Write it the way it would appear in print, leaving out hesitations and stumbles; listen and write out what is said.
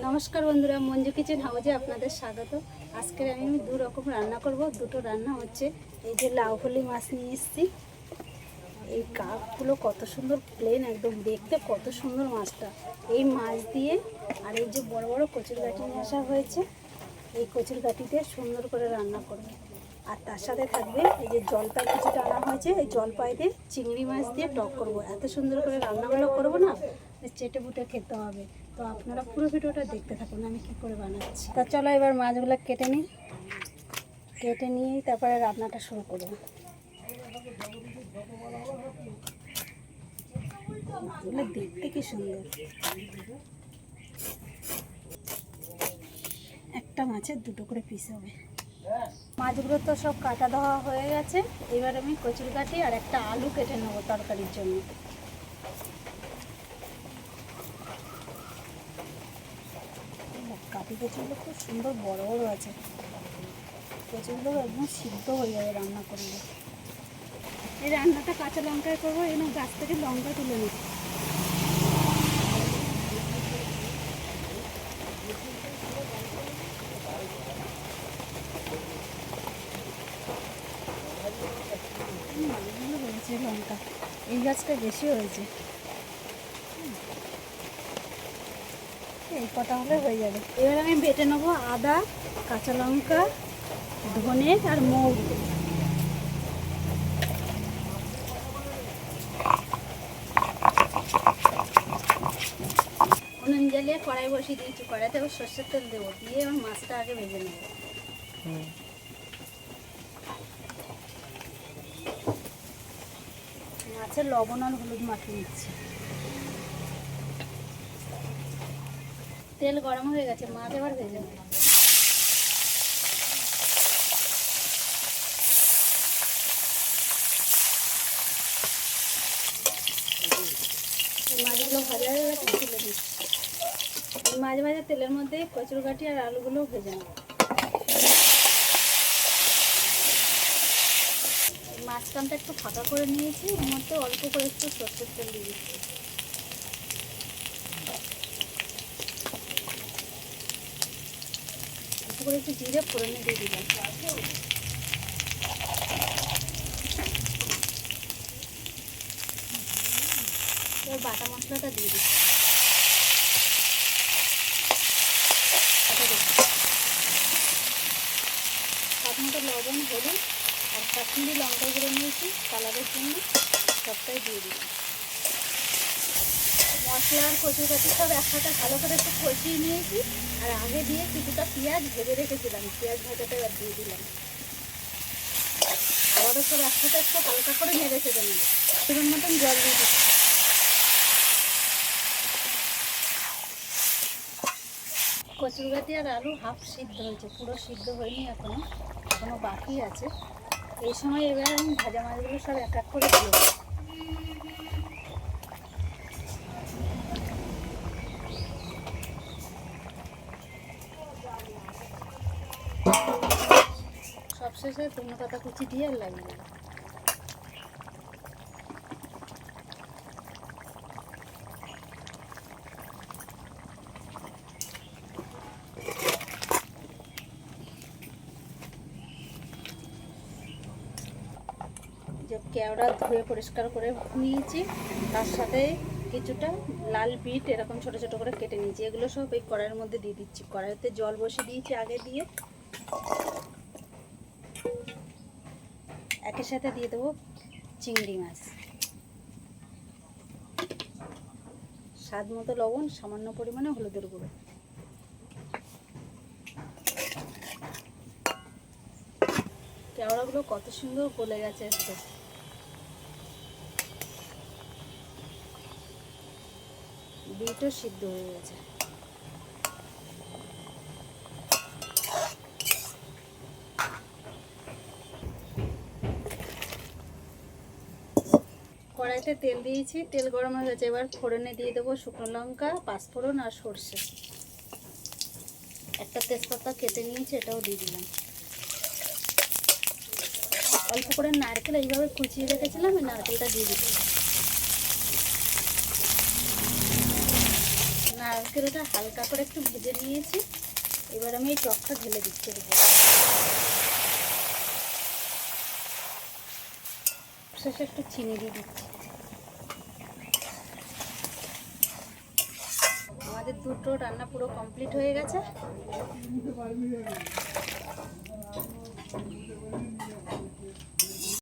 নমস্কার বন্ধুরা, মঞ্জু কিচেন হাউজে আপনাদের স্বাগত। আজকে আমি দু রকম রান্না করব। দুটো রান্না হচ্ছে, এই যে লাউ ফলি মাছ নিয়ে এসেছি। এই কাপগুলো কত সুন্দর প্লেন, একদম দেখতে কত সুন্দর মাছটা। এই মাছ দিয়ে আর এই যে বড় বড় কচুর গাঁটি নিয়ে আসা হয়েছে, এই কচুর গাঁটিতে সুন্দর করে রান্না করব। আর তার সাথে থাকবে এই যে জলপাই কিছুটা আনা হয়েছে, এই জলপাই দিয়ে চিংড়ি মাছ দিয়ে টক করব। এত সুন্দর করে রান্নাগুলো করবো না, চেটে বুটে খেতে হবে। তো আপনারা পুরো ভিডিওটা দেখতে থাকুন আমি কী করে বানাচ্ছি। তা চলো এবার মাছগুলো কেটে নিই। কেটে নিয়েই তারপরে রান্নাটা শুরু করব। এগুলো দেখতে কি সুন্দর। একটা মাছের দুটো করে পিস হবে। মাছগুলো তো সব কাটা ধোয়া হয়ে গেছে। এবার আমি কচুর গাঁটি আর একটা আলু কেটে নেবো তরকারির জন্য। কাটি কচুগুলো খুব সুন্দর বড় বড় আছে। কচুগুলো একদম সিদ্ধ হয়ে যাবে রান্না করলে। এই রান্নাটা কাঁচা লঙ্কায় করবো। এখানে গাছ থেকে লঙ্কা তুলে নেব। অনেকগুলো হয়েছে লঙ্কা, এই গাছটা বেশি হয়েছে। এই কটা হলে হয়ে যাবে। এবার আমি বেটে নেবো আদা, কাঁচা লঙ্কা, ধনে আর মৌরি। উনুন জ্বালিয়ে কড়াই বসিয়ে দিয়েছি। কড়াইতে সর্ষের তেল দেবো, দিয়ে আমার মাছটা আগে ভেজে নেব। মাছের লবণ আর হলুদ মাখিয়ে নিচ্ছি। তেল গরম হয়ে গেছে, মাছ এবার ভেজে নেব। মাছগুলো ভাজা হয়ে গেছে, তুলে দিচ্ছি। মাছ ভাজা তেলের মধ্যে কচুর গাঁটি আর আলুগুলো ভেজে নেব। মাঝখানটা একটু ফাঁকা করে নিয়েছি, এর মধ্যে অল্প করে একটু সর্ষের তেল দিয়ে দিচ্ছি। অল্প করে একটু জিরে ফোড়নে দিয়ে দিলাম। এবার বাটা মশলাটা দিয়ে দিচ্ছি। সাত মতো লবণ, হলুদ আর কাশ্মীরি লঙ্কা গুঁড়ো নিয়েছি কালারের জন্য, সবটাই দিয়ে দিলাম। মশলা আর কচুর গাঁটি সব একসাথে ভালো করে একটু কষিয়ে নিয়েছি। আর আগে দিয়ে কিছুটা পেঁয়াজ ভেজে রেখেছিলাম, পেঁয়াজ ভাজাটা এবার দিয়ে দিলাম। আবারও সব একসাথে একটু হালকা করে নেড়ে চেড়ে নেব। পরিমাণ মতন জল দিয়ে দিচ্ছি। কচুর গাঁটি আর আলু হাফ সিদ্ধ হয়েছে, পুরো সিদ্ধ হয়নি, এখনো বাকি আছে। এই সময় এবার আমি ভাজা মাছগুলো সব এক এক করে দিয়ে দেবো। সবশেষে ধনে পাতা কুচি দিয়ে আর লাগিয়ে দেবো। যে কেওড়া ধুয়ে পরিষ্কার করে নিয়েছি, তার সাথে কিছুটা লাল বিট এরকম ছোট ছোট করে কেটে নিয়েছি। এগুলো সব এই কড়াইয়ের মধ্যে দিয়ে দিচ্ছি। কড়াইতে জল বসিয়ে দিয়েছি আগে দিয়ে। একের সাথে দিয়ে দেবো চিংড়ি মাছ, স্বাদ মতো লবণ, সামান্য পরিমাণে হলুদের গুঁড়ো। কেওড়াগুলো কত সুন্দর গলে গেছে, একটু বিটও সিদ্ধ হয়ে গেছে। কড়াইতে তেল দিয়েছি, তেল গরম হয়ে গেছে। এবার ফোড়নে দিয়ে দেবো শুকনো লঙ্কা, পাঁচফোড়ন আর সর্ষে। একটা তেজপাতা কেটে নিয়েছি, এটাও দিয়ে দিলাম। অল্প করে নারকেল এইভাবে কুচিয়ে রেখেছিলাম, এই নারকেলটা দিয়ে দিচ্ছি। তেলটা হালকা করে একটু ভেজে নিয়েছি। এবার আমি এই টকটা ঢেলে দিচ্ছি এর উপরে। শেষে একটু চিনি দিয়ে দিচ্ছি। আমাদের দুটো রান্না পুরো কমপ্লিট হয়ে গেছে।